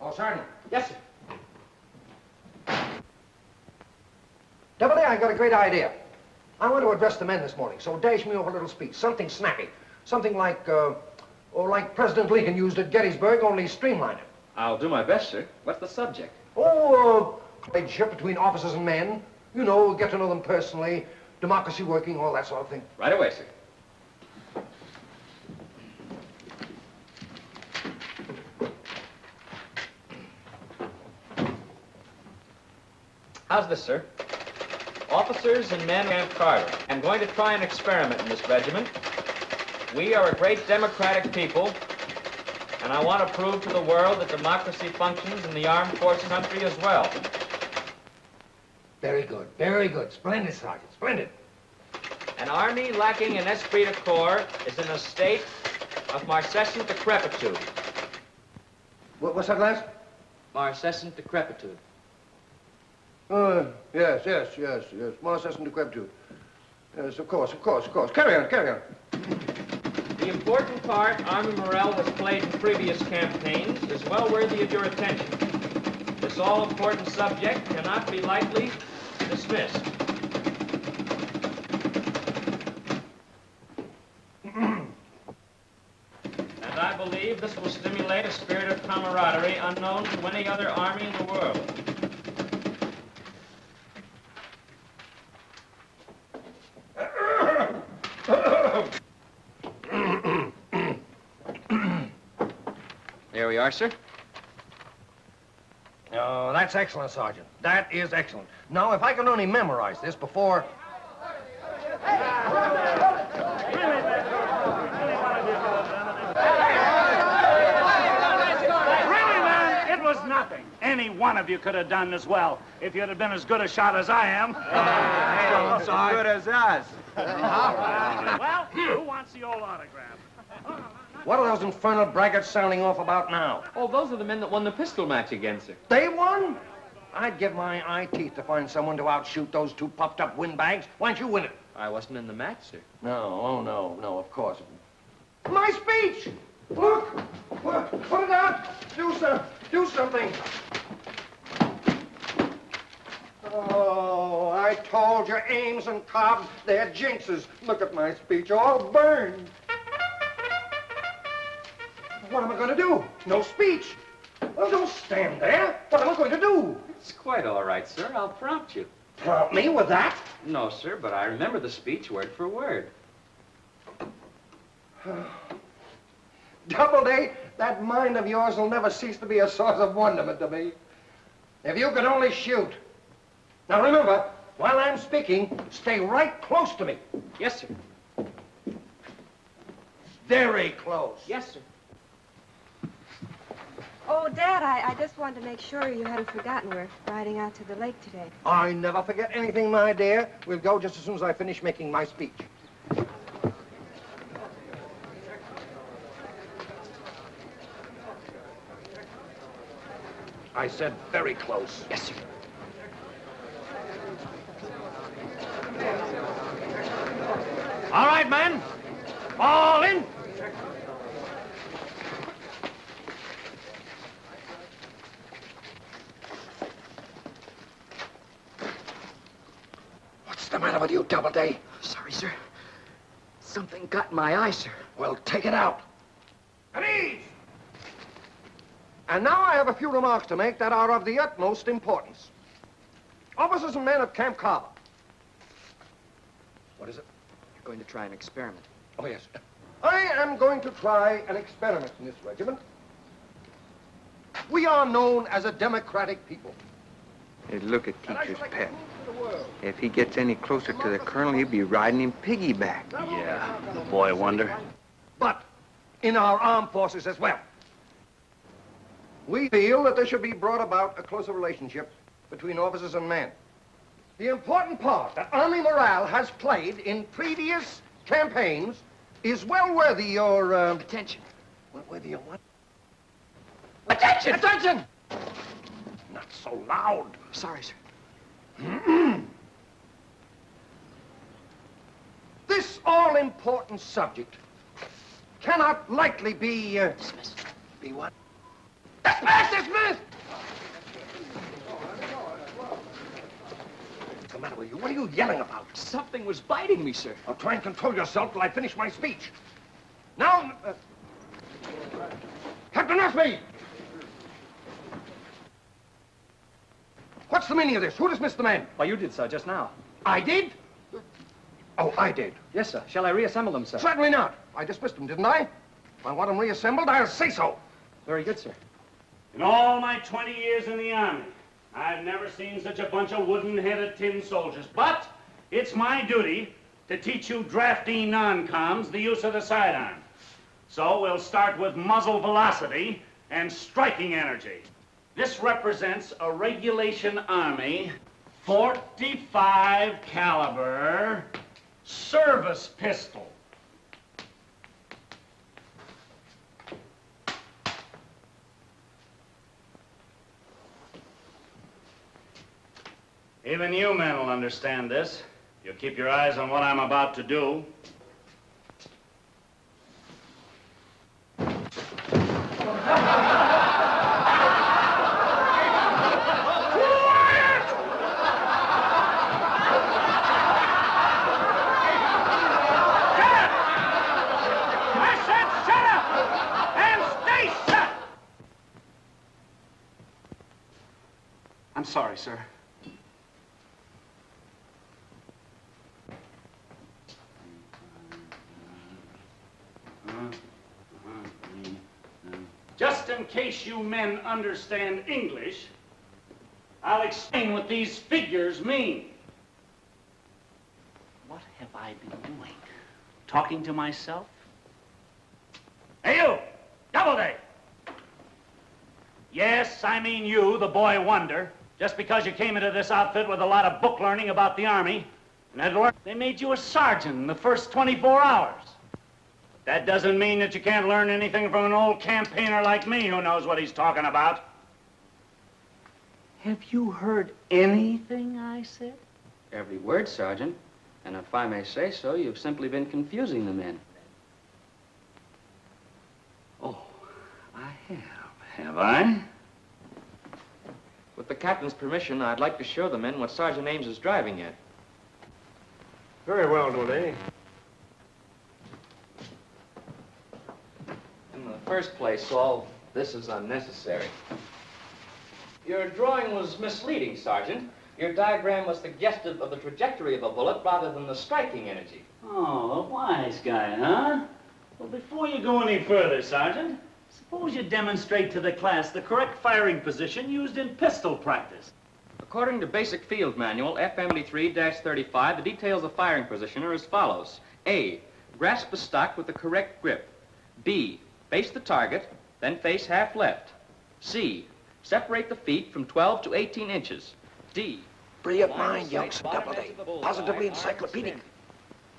Oh, Sergeant. Yes, sir. Doubleday, I got a great idea. I want to address the men this morning, so dash me over a little speech, something snappy. Something like, like President Lincoln used at Gettysburg, only streamlined it. I'll do my best, sir. What's the subject? Oh, relationship between officers and men. You know, get to know them personally, democracy working, all that sort of thing. Right away, sir. How's this, sir? Officers and men of Camp Carter, I'm going to try an experiment in this regiment. We are a great democratic people, and I want to prove to the world that democracy functions in the armed force country as well. Very good, very good. Splendid, Sergeant, splendid. An army lacking an esprit de corps is in a state of marcescent decrepitude. What's that last? Marcescent decrepitude. Yes. Marcescent decrepitude. Yes, of course. Carry on. The important part Army morale has played in previous campaigns is well worthy of your attention. This all-important subject cannot be lightly dismissed. And I believe this will stimulate a spirit of camaraderie unknown to any other army in the world. There we are, sir. Oh, that's excellent, Sergeant. That is excellent. Now, if I can only memorize this before... Really, man, it was nothing. Any one of you could have done as well if you'd have been as good a shot as I am. As good as us. Well, who wants the old autograph? What are those infernal braggarts sounding off about now? Oh, those are the men that won the pistol match against her. They won? I'd give my eye teeth to find someone to outshoot those two puffed-up windbags. Why don't you win it? I wasn't in the match, sir. No, of course. My speech! Look! Put it out! Do something! Oh, I told you, Ames and Cobb, they're jinxes. Look at my speech, all burned. What am I going to do? No speech. Well, don't stand there. What am I going to do? It's quite all right, sir. I'll prompt you. Prompt me with that? No, sir, but I remember the speech word for word. Doubleday, that mind of yours will never cease to be a source of wonderment to me. If you could only shoot. Now remember, while I'm speaking, stay right close to me. Yes, sir. Very close. Yes, sir. Oh, Dad, I just wanted to make sure you hadn't forgotten we're riding out to the lake today. I never forget anything, my dear. We'll go just as soon as I finish making my speech. I said very close. Yes, sir. All right, men. All in. What's the matter with you, Doubleday? Sorry, sir. Something got in my eye, sir. Well, take it out. At ease! And now I have a few remarks to make that are of the utmost importance. Officers and men of Camp Carver. What is it? You're going to try an experiment. Oh, yes. I am going to try an experiment in this regiment. We are known as a democratic people. Hey, look at And I Teacher's should like to pet. prove to the world. If he gets any closer to the colonel, he'll be riding him piggyback. Yeah, the boy wonder. But in our armed forces as well. We feel that there should be brought about a closer relationship between officers and men. The important part that Army morale has played in previous campaigns is well worthy your, Attention. worthy your what? Attention! Attention! Not so loud. Sorry, sir. This all-important subject cannot likely be, Dismissed. be what? Dismiss! Dismiss! What's the matter with you? What are you yelling about? Something was biting me, sir. Now try and control yourself till I finish my speech. Now, Captain Ashby! What's the meaning of this? Who dismissed the man? Why, you did, sir, just now. I did? Oh, I did. Yes, sir. Shall I reassemble them, sir? Certainly not. I dismissed them, didn't I? If I want them reassembled, I'll say so. Very good, sir. In all my 20 years in the Army, I've never seen such a bunch of wooden-headed tin soldiers. But it's my duty to teach you drafty non-coms the use of the sidearm. So we'll start with muzzle velocity and striking energy. This represents a regulation Army 45 caliber service pistol. Even you men will understand this. You keep your eyes on what I'm about to do. I'm sorry, sir. Just in case you men understand English, I'll explain what these figures mean. What have I been doing? Talking to myself? Hey, you! Doubleday! Yes, I mean you, the boy wonder. Just because you came into this outfit with a lot of book learning about the Army, and had learned, they made you a sergeant in the first 24 hours. That doesn't mean that you can't learn anything from an old campaigner like me who knows what he's talking about. Have you heard anything I said? Every word, Sergeant. And if I may say so, you've simply been confusing the men. Oh, I have I? With the captain's permission, I'd like to show the men what Sergeant Ames is driving at. Very well, Dooley. In the first place, all this is unnecessary. Your drawing was misleading, Sergeant. Your diagram was suggestive of the trajectory of a bullet rather than the striking energy. Oh, a wise guy, huh? Well, before you go any further, Sergeant, suppose you demonstrate to the class the correct firing position used in pistol practice. According to Basic Field Manual, FMD3-35, the details of firing position are as follows. A, grasp the stock with the correct grip. B, face the target, then face half left. C, separate the feet from 12 to 18 inches. D, Brilliant mind, youngster, Doubleday. Positively encyclopedic.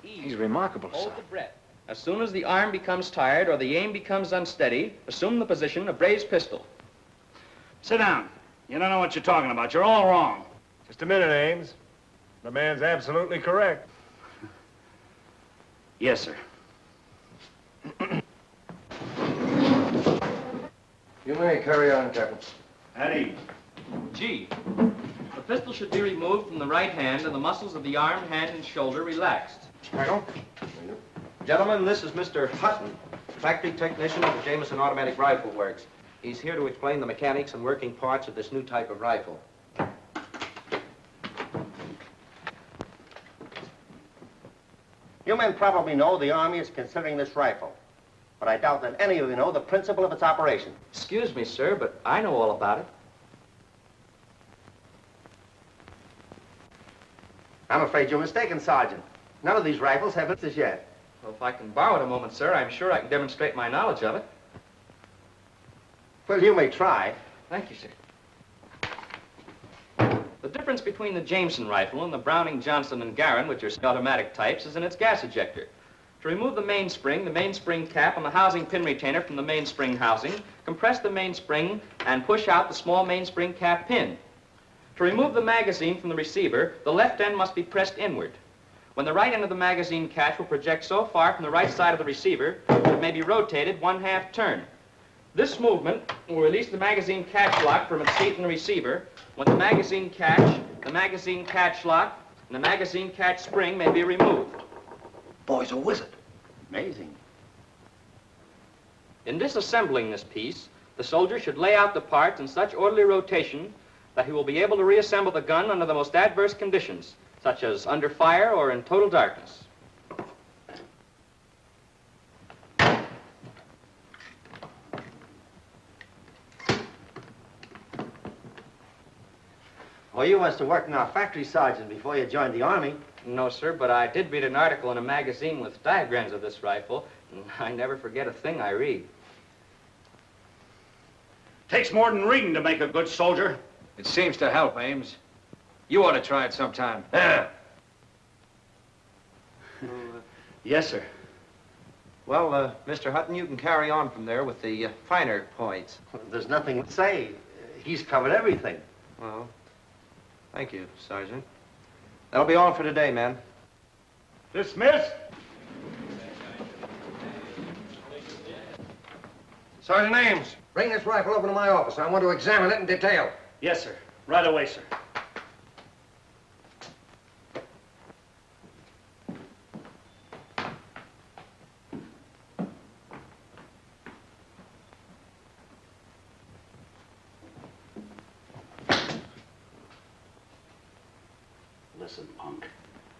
He's remarkable, sir. Hold the breath. As soon as the arm becomes tired or the aim becomes unsteady, assume the position of raised pistol. Sit down. You don't know what you're talking about. You're all wrong. Just a minute, Ames. The man's absolutely correct. Yes, sir. You may carry on, Captain. Eddie. G, the pistol should be removed from the right hand and the muscles of the arm, hand, and shoulder relaxed. Colonel? Gentlemen, this is Mr. Hutton, factory technician of the Jameson Automatic Rifle Works. He's here to explain the mechanics and working parts of this new type of rifle. You men probably know the Army is considering this rifle, but I doubt that any of you know the principle of its operation. Excuse me, sir, but I know all about it. I'm afraid you're mistaken, Sergeant. None of these rifles have it as yet. Well, if I can borrow it a moment, sir, I'm sure I can demonstrate my knowledge of it. Well, you may try. Thank you, sir. The difference between the Jameson rifle and the Browning, Johnson, and Garand, which are automatic types, is in its gas ejector. To remove the mainspring cap, and the housing pin retainer from the mainspring housing, compress the mainspring and push out the small mainspring cap pin. To remove the magazine from the receiver, the left end must be pressed inward. When the right end of the magazine catch will project so far from the right side of the receiver that it may be rotated 1/2 turn. This movement will release the magazine catch lock from its seat in the receiver. When the magazine catch lock, and the magazine catch spring may be removed. Boy's a wizard. Amazing. In disassembling this piece, the soldier should lay out the parts in such orderly rotation that he will be able to reassemble the gun under the most adverse conditions, such as under fire or in total darkness. Well, you must have worked in our factory, Sergeant, before you joined the Army. No, sir, but I did read an article in a magazine with diagrams of this rifle, and I never forget a thing I read. Takes more than reading to make a good soldier. It seems to help, Ames. You ought to try it sometime. Yes, sir. Well, Mr. Hutton, you can carry on from there with the finer points. There's nothing to say. He's covered everything. Well, thank you, Sergeant. That'll be all for today, men. Dismiss. Sergeant Ames, bring this rifle over to my office. I want to examine it in detail. Yes, sir. Right away, sir. Listen, punk.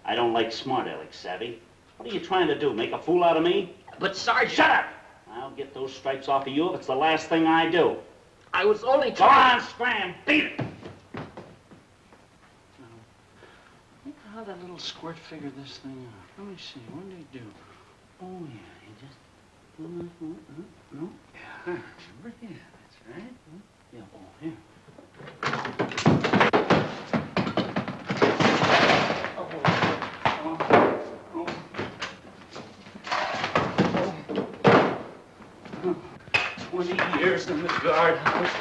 I don't like smart Alex, savvy? What are you trying to do, make a fool out of me? But, Sergeant... Shut up! I'll get those stripes off of you if it's the last thing I do. I was only Go trying... on, scram! Beat it! How that little squirt figured this thing out? Let me see. What did he do? Oh, yeah, he just... No? Yeah, I remember. Yeah, that's right. Yeah, oh, here. Oh. 20 years in the guardhouse.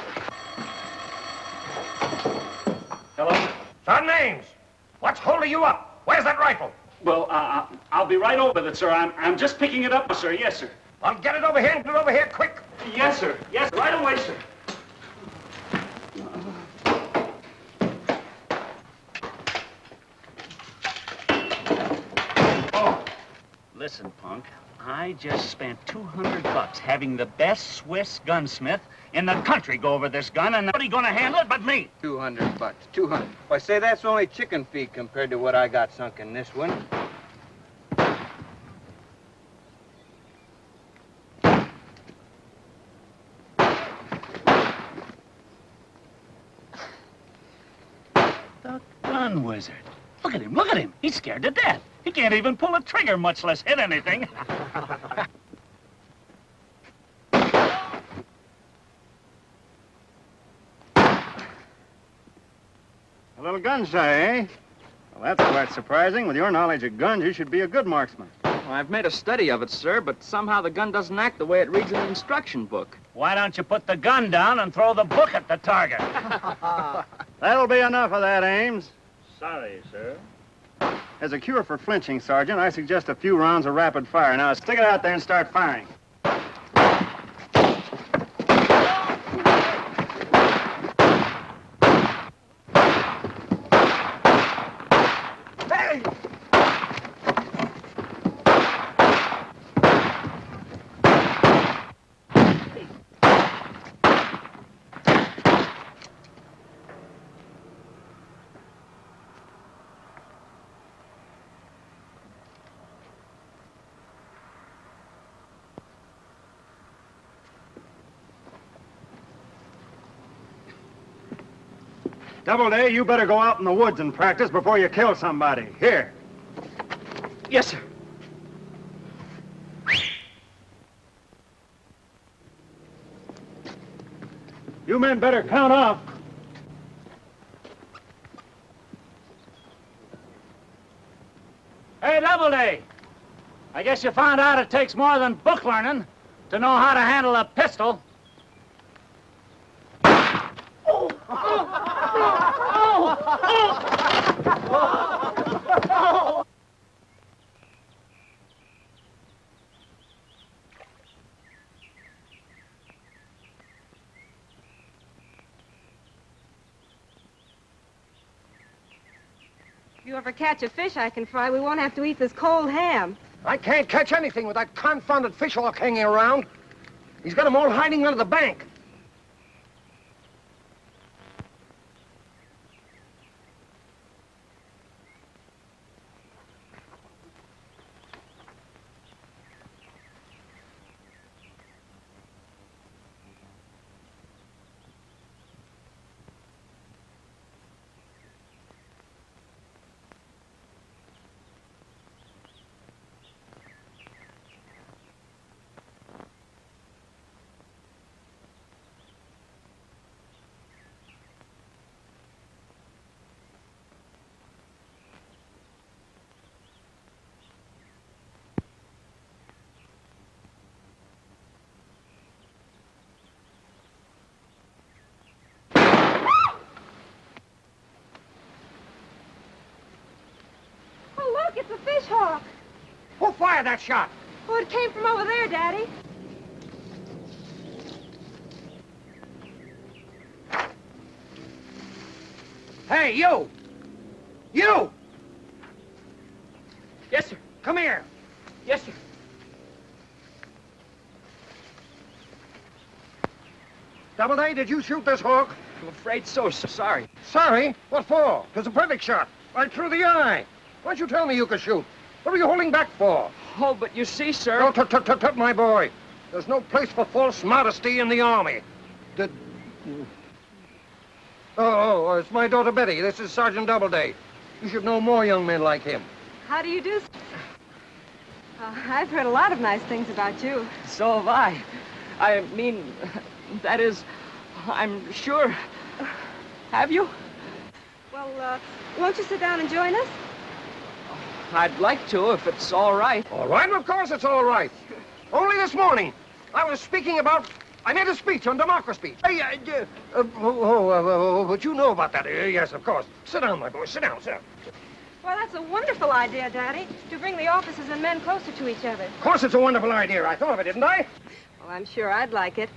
Hello? Sergeant Ames, what's holding you up? Where's that rifle? Well, I'll be right over with it, sir. I'm just picking it up, sir. Yes, sir. Well, get it over here and get it over here quick. Yes, sir. Yes, right away, sir. Oh, listen, punk. I just spent $200 having the best Swiss gunsmith in the country go over this gun, and nobody gonna handle it but me. $200. 200. Why, say that's only chicken feed compared to what I got sunk in this one. The gun wizard. Look at him, look at him. He's scared to death. He can't even pull a trigger, much less hit anything. A little gun shy, eh? Well, that's quite surprising. With your knowledge of guns, you should be a good marksman. Well, I've made a study of it, sir, but somehow the gun doesn't act the way it reads in the instruction book. Why don't you put the gun down and throw the book at the target? That'll be enough of that, Ames. Sorry, sir. As a cure for flinching, Sergeant, I suggest a few rounds of rapid fire. Now, stick it out there and start firing. Hey! Doubleday, you better go out in the woods and practice before you kill somebody. Here. Yes, sir. You men better count off. Hey, Doubleday. I guess you found out it takes more than book learning to know how to handle a pistol. If you ever catch a fish I can fry, we won't have to eat this cold ham. I can't catch anything with that confounded fish hawk hanging around. He's got them all hiding under the bank. Look, it's a fish hawk. Who fired that shot? Oh, it came from over there, Daddy. Hey, you! You! Yes, sir. Come here. Yes, sir. Doubleday, did you shoot this hawk? I'm afraid so, sir. Sorry. Sorry? What for? It was a perfect shot. Right through the eye. Why'd you tell me you could shoot? What were you holding back for? Oh, but you see, sir... No, tut, my boy. There's no place for false modesty in the Army. Did... Oh, it's my daughter Betty. This is Sergeant Doubleday. You should know more young men like him. How do you do? I've heard a lot of nice things about you. So have I. I mean, that is, I'm sure. Have you? Well, won't you sit down and join us? I'd like to, if it's all right. All right, of course it's all right. Only this morning, I was speaking about... I made a speech on democracy. But you know about that. Yes, of course. Sit down, my boy. Sit down. Well, that's a wonderful idea, Daddy, to bring the officers and men closer to each other. Of course it's a wonderful idea. I thought of it, didn't I? Well, I'm sure I'd like it.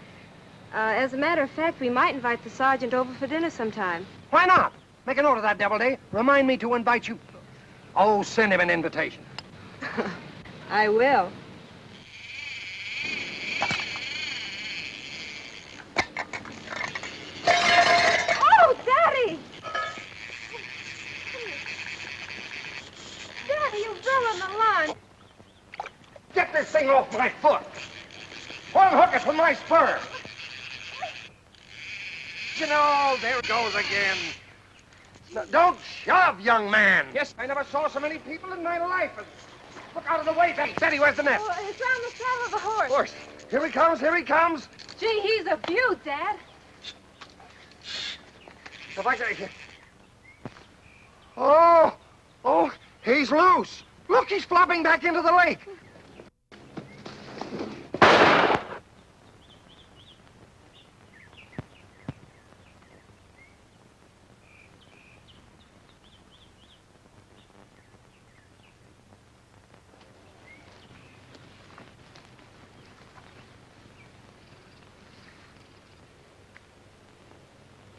As a matter of fact, we might invite the sergeant over for dinner sometime. Why not? Make a note of that, Doubleday. Remind me to invite you... Oh, send him an invitation. I will. Oh, Daddy! Daddy, you fell on the line. Get this thing off my foot. Unhook it from my spur. You know, there it goes again. Don't shove, young man. Yes. I never saw so many people in my life. Look out of the way, Betty. Betty, where's the net? Oh, it's on the saddle of the horse. Horse. Here he comes, here he comes. Gee, he's a beaut, Dad. If I can... Oh, he's loose. Look, he's flopping back into the lake.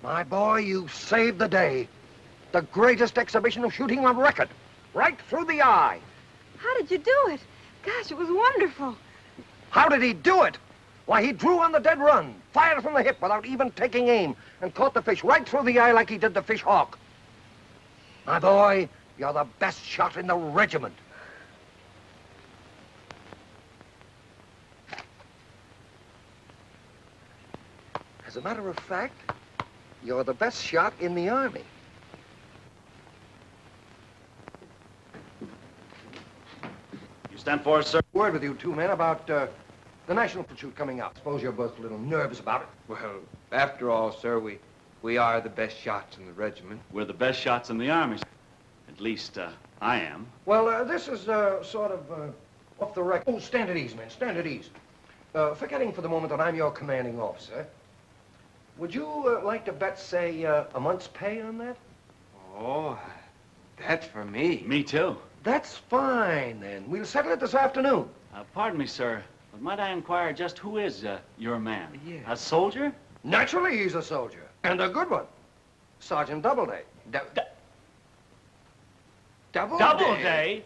My boy, you saved the day. The greatest exhibition of shooting on record. Right through the eye. How did you do it? Gosh, it was wonderful. How did he do it? Why, he drew on the dead run, fired from the hip without even taking aim, and caught the fish right through the eye like he did the fish hawk. My boy, you're the best shot in the regiment. As a matter of fact, you're the best shot in the Army. You stand for it, sir? Word with you two men about the national pursuit coming up. Suppose you're both a little nervous about it. Well, after all, sir, we are the best shots in the regiment. We're the best shots in the Army. At least, I am. Well, this is sort of off the record. Oh, stand at ease, men. Stand at ease. Forgetting for the moment that I'm your commanding officer, would you like to bet, say, a month's pay on that? Oh, that's for me. Me too. That's fine, then. We'll settle it this afternoon. Pardon me, sir, but might I inquire just who is your man? Yeah. A soldier? Naturally, he's a soldier. And a good one. Sergeant Doubleday. Doubleday?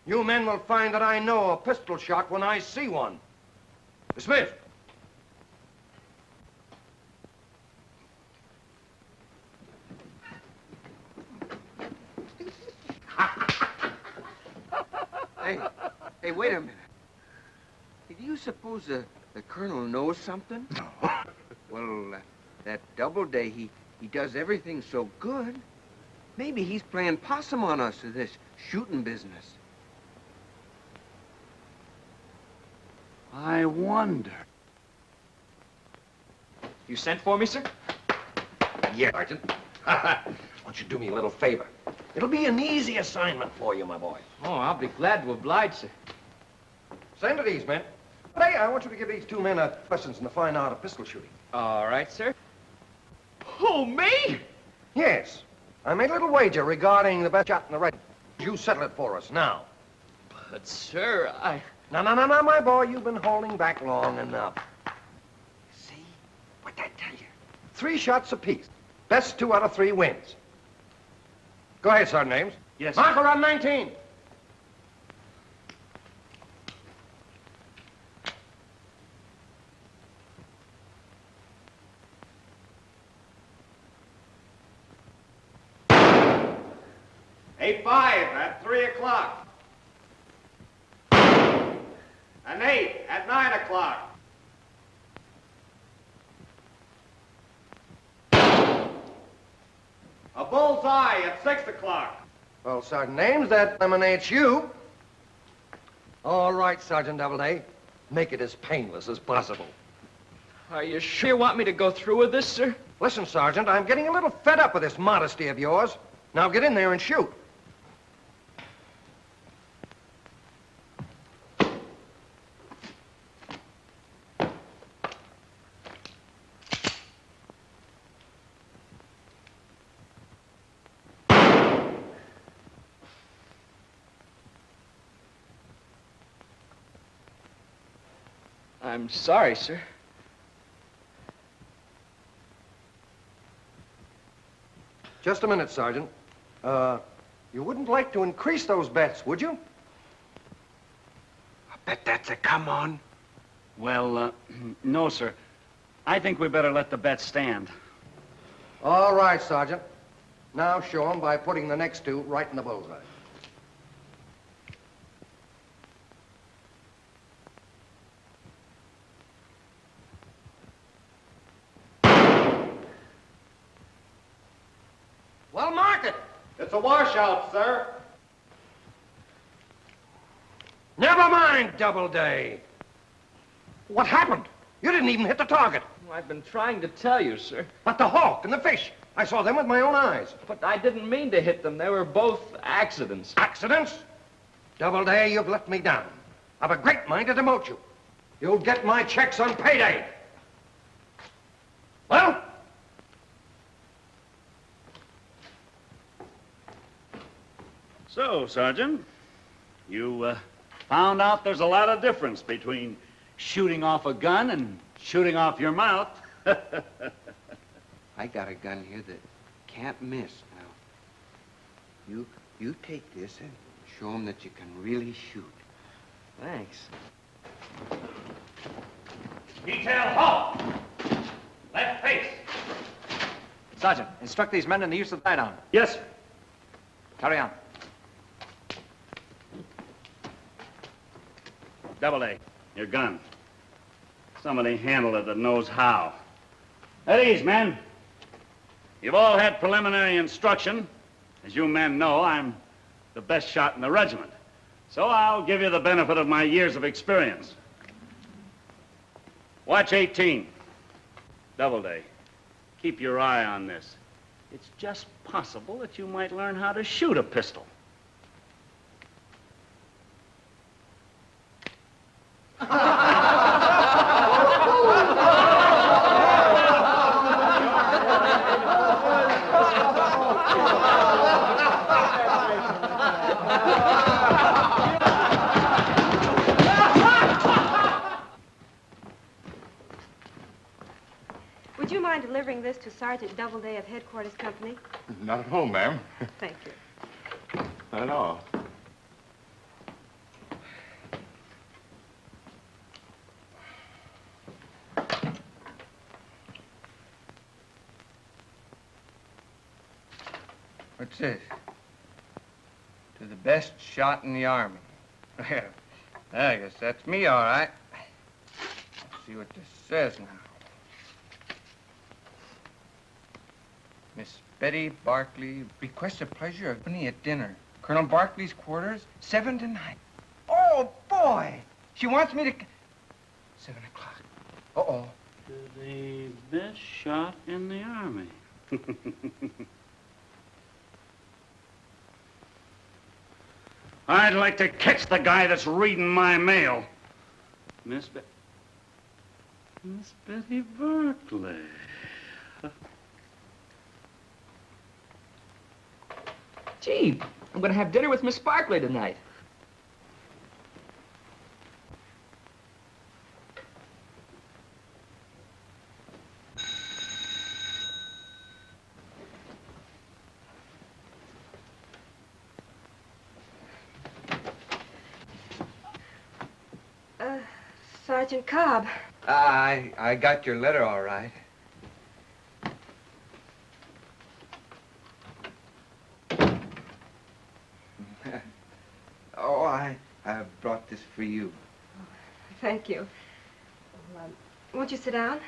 You men will find that I know a pistol shot when I see one. Dismissed. Hey, wait a minute. Hey, do you suppose the colonel knows something? No. Well, that Doubleday, he does everything so good. Maybe he's playing possum on us with this shooting business. I wonder. You sent for me, sir? Yeah, Sergeant. Why don't you do me a little favor? It'll be an easy assignment for you, my boy. Oh, I'll be glad to oblige, sir. Send to these men. Today, I want you to give these two men lessons in the fine art of pistol shooting. All right, sir. Who, me? Yes. I made a little wager regarding the best shot in the red. You settle it for us now. But, sir, No, my boy. You've been holding back long enough. See? What'd I tell you? 3 shots apiece. Best 2 out of 3 wins. Go ahead, Sergeant Ames. Yes, Mark around 19. A5 at 3 o'clock. An 8 at 9 o'clock. A bullseye at 6 o'clock. Well, Sergeant Ames, that eliminates you. All right, Sergeant Doubleday. Make it as painless as possible. Are you sure you want me to go through with this, sir? Listen, Sergeant, I'm getting a little fed up with this modesty of yours. Now get in there and shoot. I'm sorry, sir. Just a minute, Sergeant. You wouldn't like to increase those bets, would you? I bet that's a come on. Well, no, sir. I think we better let the bet stand. All right, Sergeant. Now show 'em by putting the next 2 right in the bullseye. Well, mark it. It's a washout, sir. Never mind, Doubleday. What happened? You didn't even hit the target. I've been trying to tell you, sir. But the hawk and the fish, I saw them with my own eyes. But I didn't mean to hit them. They were both accidents. Accidents? Doubleday, you've let me down. I've a great mind to demote you. You'll get my checks on payday. Well? So, Sergeant, you found out there's a lot of difference between shooting off a gun and shooting off your mouth. I got a gun here that can't miss now. You take this and show 'em that you can really shoot. Thanks. Detail, halt! Left face. Sergeant, instruct these men in the use of the sidearm. Yes, sir. Carry on. Doubleday, your gun. Somebody handle it that knows how. At ease, men. You've all had preliminary instruction. As you men know, I'm the best shot in the regiment. So I'll give you the benefit of my years of experience. Watch 18. Doubleday, keep your eye on this. It's just possible that you might learn how to shoot a pistol. Would you delivering this to Sergeant Doubleday of Headquarters Company? Not at all, ma'am. Thank you. Not at all. What's this? To the best shot in the Army. Well, I guess that's me, all right. Let's see what this says now. Miss Betty Barclay requests a pleasure of company at dinner. Colonel Barclay's quarters, 7 to 9. Oh, boy! She wants me to... 7 o'clock. Uh-oh. To the best shot in the Army. I'd like to catch the guy that's reading my mail. Miss Betty Barclay. Gee, I'm going to have dinner with Miss Barclay tonight. Sergeant Cobb. I got your letter, all right. Oh, I brought this for you. Thank you. Well, won't you sit down?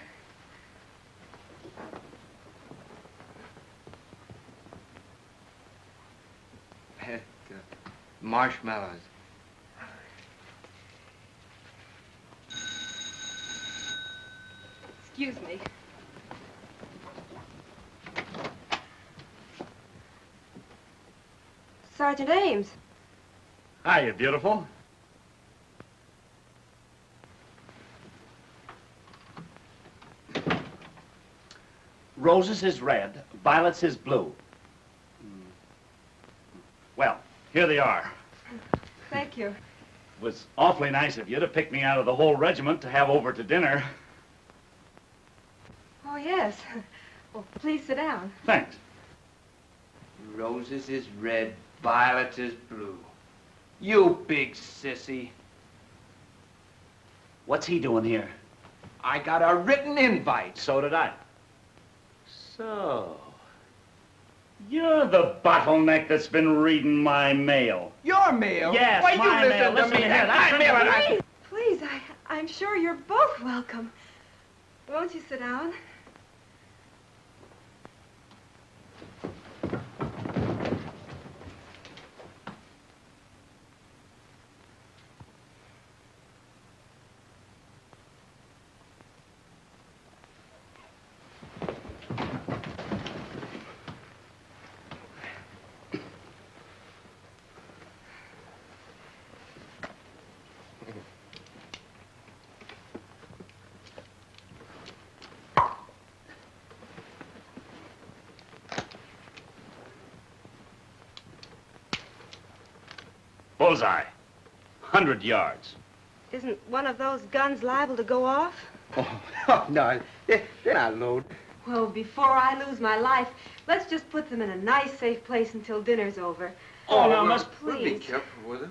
Marshmallows. Excuse me. Sergeant Ames. Hiya, beautiful. Roses is red, violets is blue. Well, here they are. Thank you. It was awfully nice of you to pick me out of the whole regiment to have over to dinner. Oh, yes. Well, please sit down. Thanks. Roses is red, violets is blue. You big sissy. What's he doing here? I got a written invite. So did I. So, you're the bottleneck that's been reading my mail. Your mail? Yes, Why, my you mail. listen to me. Here. That's Please, please, I'm sure you're both welcome. Won't you sit down? Bullseye. 100 yards. Isn't one of those guns liable to go off? Oh, no, they're not loaded. Well, before I lose my life, let's just put them in a nice, safe place until dinner's over. Oh, now, well, Miss... We'll be Please. careful with it.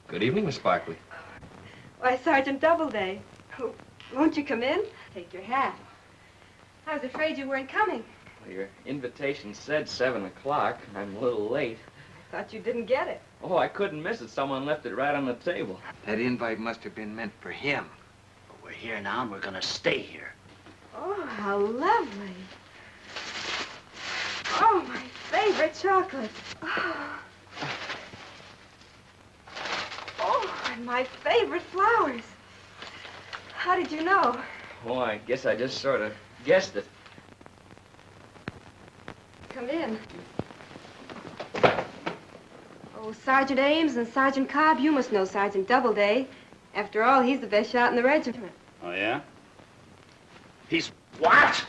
Good evening, Miss Barclay. Why, Sergeant Doubleday. Oh, won't you come in? Take your hat. I was afraid you weren't coming. Well, your invitation said 7 o'clock. I'm a little late. I thought you didn't get it. Oh, I couldn't miss it. Someone left it right on the table. That invite must have been meant for him. But we're here now, and we're gonna stay here. Oh, how lovely. Oh, my favorite chocolate. Oh, and my favorite flowers. How did you know? Oh, I guess I just sort of guessed it. Come in. Oh, Sergeant Ames and Sergeant Cobb, you must know Sergeant Doubleday. After all, he's the best shot in the regiment. Oh, yeah? He's what?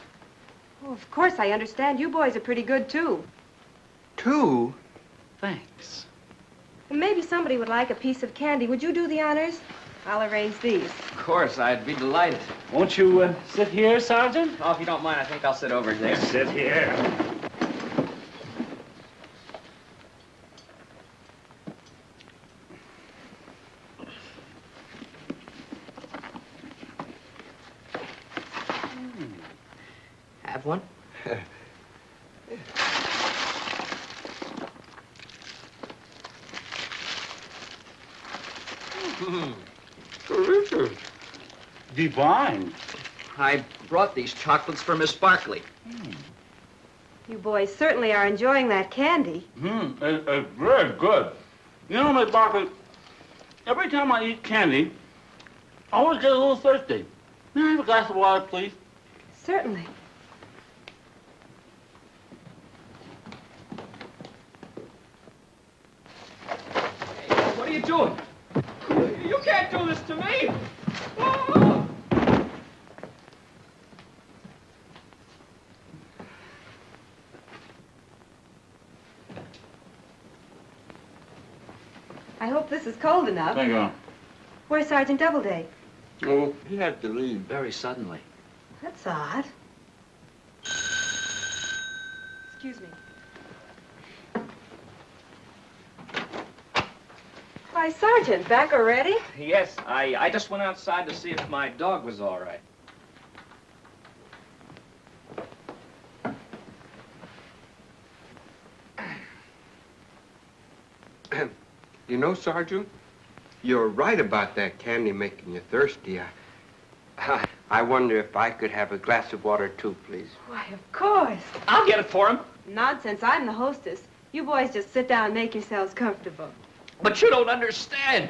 Oh, of course, I understand. You boys are pretty good, too. 2? Thanks. Well, maybe somebody would like a piece of candy. Would you do the honors? I'll arrange these. Of course, I'd be delighted. Won't you sit here, Sergeant? Oh, if you don't mind, I think I'll sit over there. Sit here. Have one? Delicious. Divine. I brought these chocolates for Miss Barkley. You boys certainly are enjoying that candy. It's very good. You know, Miss Barkley, every time I eat candy, I always get a little thirsty. May I have a glass of water, please? Certainly. What are you doing? You can't do this to me! Oh! I hope this is cold enough. Thank you. Where's Sergeant Doubleday? Oh, he had to leave. Very suddenly. That's odd. Excuse me. Why, Sergeant, back already? Yes, I just went outside to see if my dog was all right. You know, Sergeant, you're right about that candy making you thirsty. I wonder if I could have a glass of water, too, please. Why, of course. I'll get it for him. Nonsense, I'm the hostess. You boys just sit down and make yourselves comfortable. But you don't understand.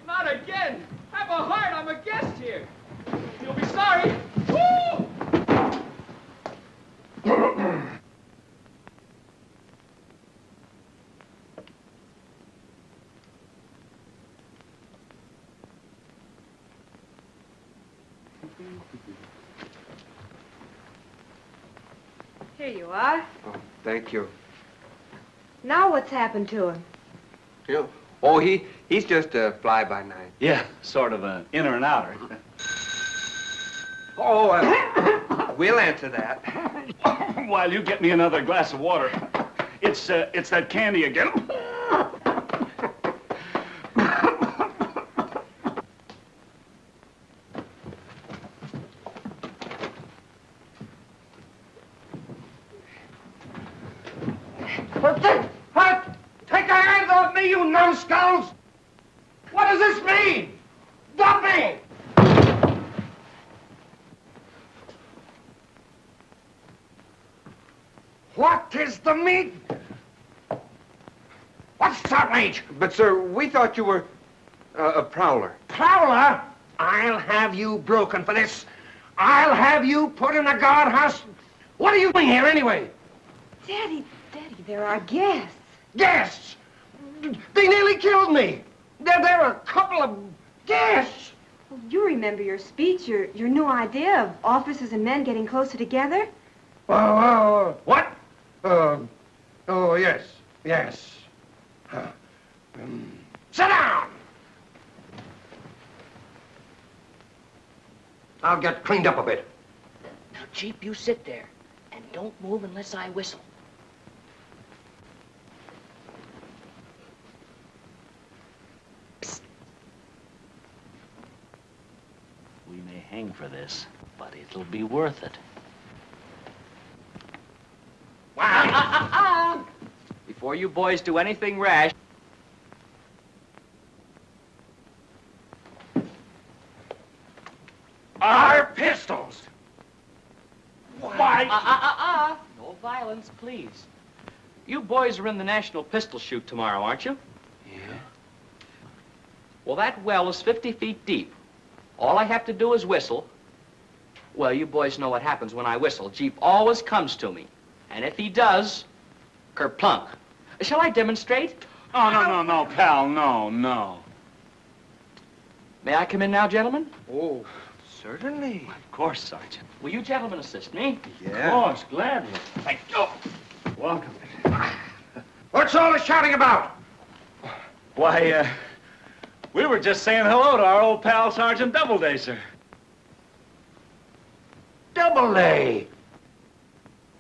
Not again! Have a heart, I'm a guest here. You'll be sorry. Woo! Here you are. Oh, thank you. Now what's happened to him? Oh, he's just a fly-by-night. Yeah, sort of an inner and outer. Oh, we'll answer that. While you get me another glass of water. It's that candy again. Take your hands off me, you numbskulls! What does this mean? Dumping! What is the meaning? What's the outrage? But, sir, we thought you were a prowler. Prowler? I'll have you broken for this. I'll have you put in a guardhouse. What are you doing here, anyway? Daddy, they're our guests. Guests! They nearly killed me. They're a couple of guests. Well, you remember your speech, your new idea of officers and men getting closer together? What? Oh, yes. Sit down! I'll get cleaned up a bit. Now, Jeep, you sit there and don't move unless I whistle. We may hang for this, but it'll be worth it. Before you boys do anything rash, Our pistols! Why? No violence, please. You boys are in the National Pistol Shoot tomorrow, aren't you? Yeah. Well, that well is 50 feet deep. All I have to do is whistle. Well, you boys know what happens when I whistle. Jeep always comes to me. And if he does, kerplunk. Shall I demonstrate? Oh, no, pal, no. May I come in now, gentlemen? Oh, certainly. Of course, Sergeant. Will you gentlemen assist me? Of course, gladly. Thank you. Welcome. What's all the shouting about? Why, we were just saying hello to our old pal, Sergeant Doubleday, sir. Doubleday!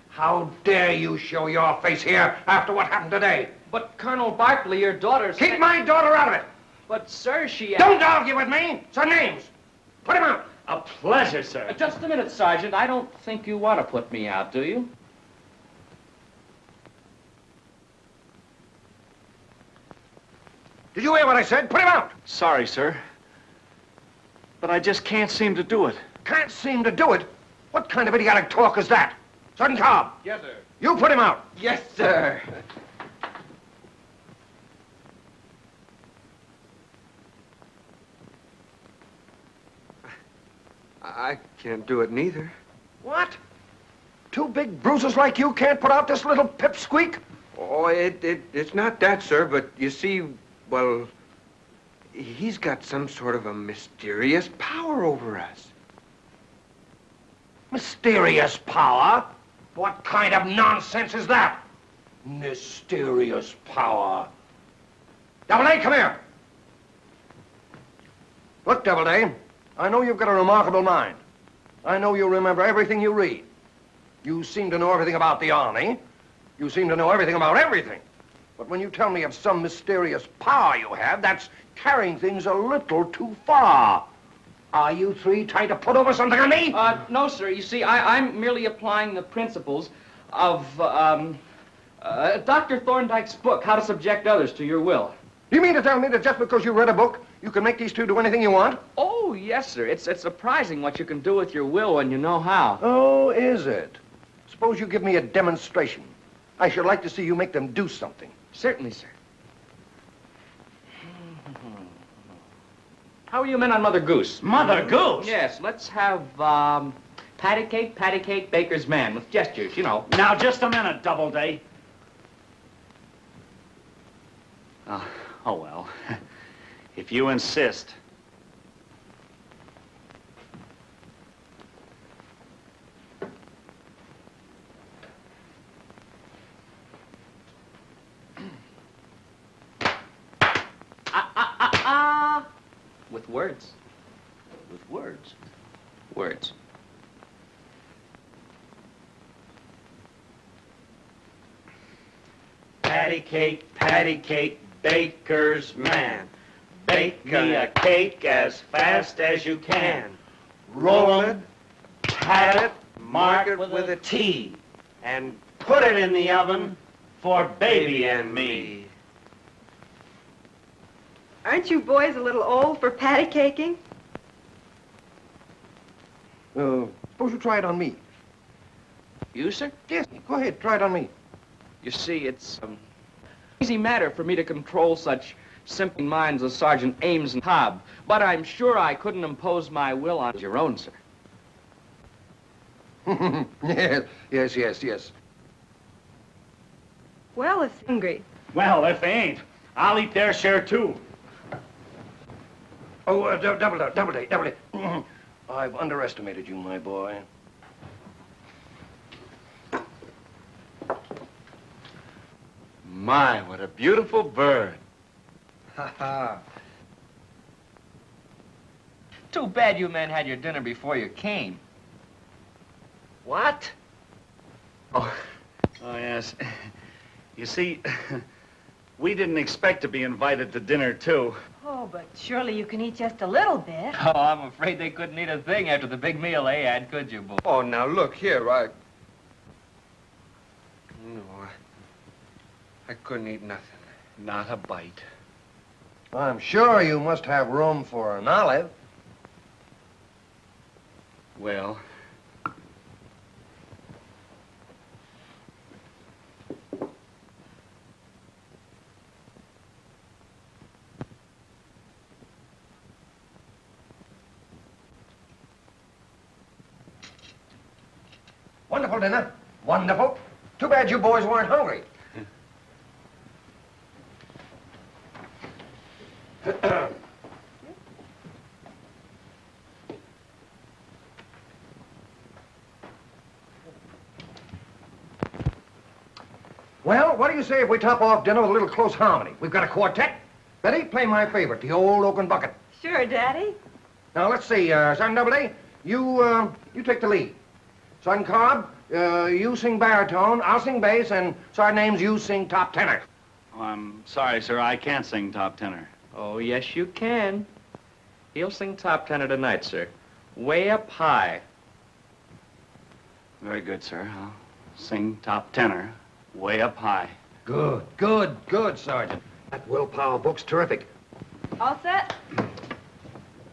How dare you show your face here after what happened today? But, Colonel Barkley, your daughter's... Keep my daughter out of it! But, sir, she... Don't argue with me! It's her names! Put him out! A pleasure, sir. Just a minute, Sergeant. I don't think you want to put me out, do you? Did you hear what I said? Put him out! Sorry, sir. But I just can't seem to do it. Can't seem to do it? What kind of idiotic talk is that? Sergeant Cobb! Yes, sir. You put him out! Yes, sir. I can't do it neither. What? Two big bruises like you can't put out this little pipsqueak? Oh, it's not that, sir, but you see, well, he's got some sort of a mysterious power over us. Mysterious power? What kind of nonsense is that? Mysterious power. Doubleday, come here. Look, Doubleday, I know you've got a remarkable mind. I know you remember everything you read. You seem to know everything about the Army. You seem to know everything about everything. But when you tell me of some mysterious power you have, that's carrying things a little too far. Are you three trying to put over something on me? No, sir. You see, I'm merely applying the principles of, Dr. Thorndyke's book, How to Subject Others to Your Will. You mean to tell me that just because you read a book, you can make these two do anything you want? Oh, yes, sir. It's surprising what you can do with your will when you know how. Oh, is it? Suppose you give me a demonstration. I should like to see you make them do something. Certainly, sir. How are you men on Mother Goose? Mother Goose? Yes, let's have, patty cake, baker's man, with gestures, you know. Now, just a minute, Doubleday. Oh, well. If you insist. With words. With words. Words. Patty cake, baker's man. Bake me a cake as fast as you can. Roll it, pat it, mark it with a T, and put it in the oven for baby and me. Aren't you boys a little old for patty caking? Suppose you try it on me. You, sir? Yes, go ahead, try it on me. You see, it's an easy matter for me to control such simple minds as Sergeant Ames and Cobb, but I'm sure I couldn't impose my will on your own, sir. Yes. Well, it's hungry. Well, if they ain't, I'll eat their share, too. Oh, Doubleday. I've underestimated you, my boy. My, what a beautiful bird. Too bad you men had your dinner before you came. What? Oh, yes. You see, we didn't expect to be invited to dinner, too. Oh, but surely you can eat just a little bit. Oh, I'm afraid they couldn't eat a thing after the big meal they had, could you, boy? Oh, now look here, No, I couldn't eat nothing. Not a bite. I'm sure you must have room for an olive. Well... Wonderful dinner. Wonderful. Too bad you boys weren't hungry. Well, what do you say if we top off dinner with a little close harmony? We've got a quartet. Betty, play my favorite, the old oaken bucket. Sure, Daddy. Now, let's see, Sergeant Doubleday, you take the lead. Sergeant Cobb, you sing baritone, I'll sing bass, and Sergeant Ames, you sing top tenor. Oh, I'm sorry, sir. I can't sing top tenor. Oh, yes, you can. He'll sing top tenor tonight, sir. Way up high. Very good, sir. I'll sing top tenor, way up high. Good, good, good, Sergeant. That willpower book's terrific. All set?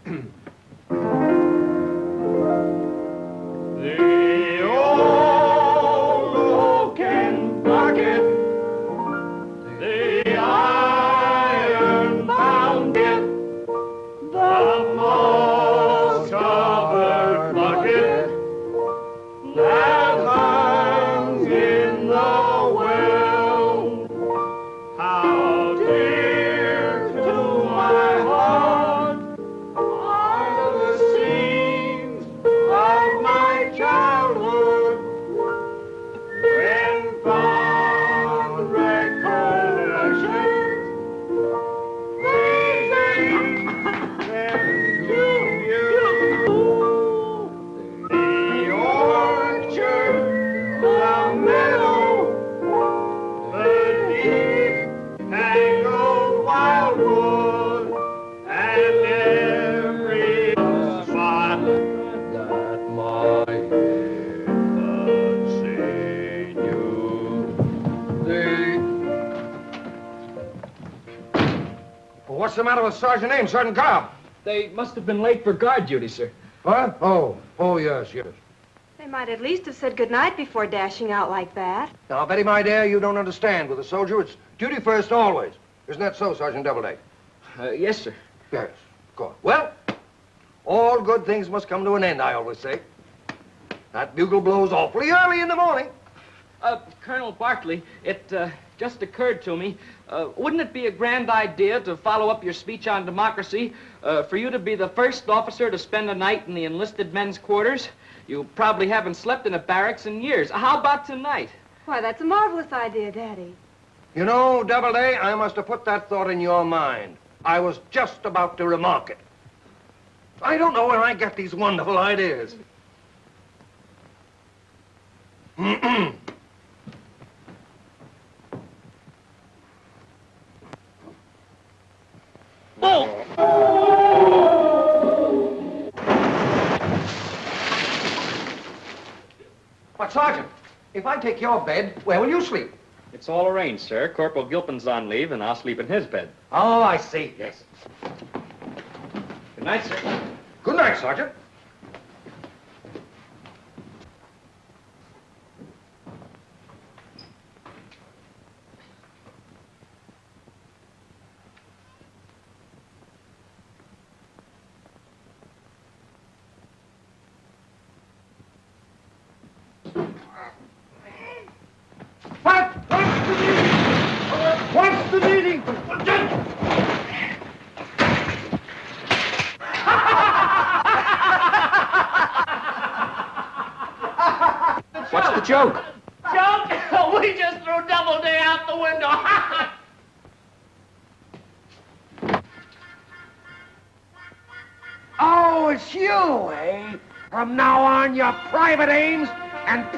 The old oaken bucket, the iron-bound it, the moss-covered bucket that hangs in the well. How dear to my heart are the scenes of my childhood, when fond recollections present them to you. The orchard, the meadow, the deep tangled wildwood, and every spot that my head had seen you. Well, what's the matter with Sergeant Ames, Sergeant Cobb? They must have been late for guard duty, sir. What? Oh, yes, yes. They might at least have said goodnight before dashing out like that. Now, Betty, my dear, you don't understand. With a soldier, it's duty first always. Isn't that so, Sergeant Doubleday? Yes, sir. Yes, good. Well, all good things must come to an end, I always say. That bugle blows awfully early in the morning. Colonel Barkley, it just occurred to me, wouldn't it be a grand idea to follow up your speech on democracy, for you to be the first officer to spend a night in the enlisted men's quarters? You probably haven't slept in a barracks in years. How about tonight? Why, that's a marvelous idea, Daddy. You know, Doubleday, I must have put that thought in your mind. I was just about to remark it. I don't know where I get these wonderful ideas. But, Sergeant, if I take your bed, where will you sleep? It's all arranged, sir. Corporal Gilpin's on leave, and I'll sleep in his bed. Oh, I see, yes. Good night, sir. Good night, Sergeant. What's the meeting? What's the joke? Joke? We just threw Doubleday out the window. Oh, it's you, eh? From now on, you're Private Ames and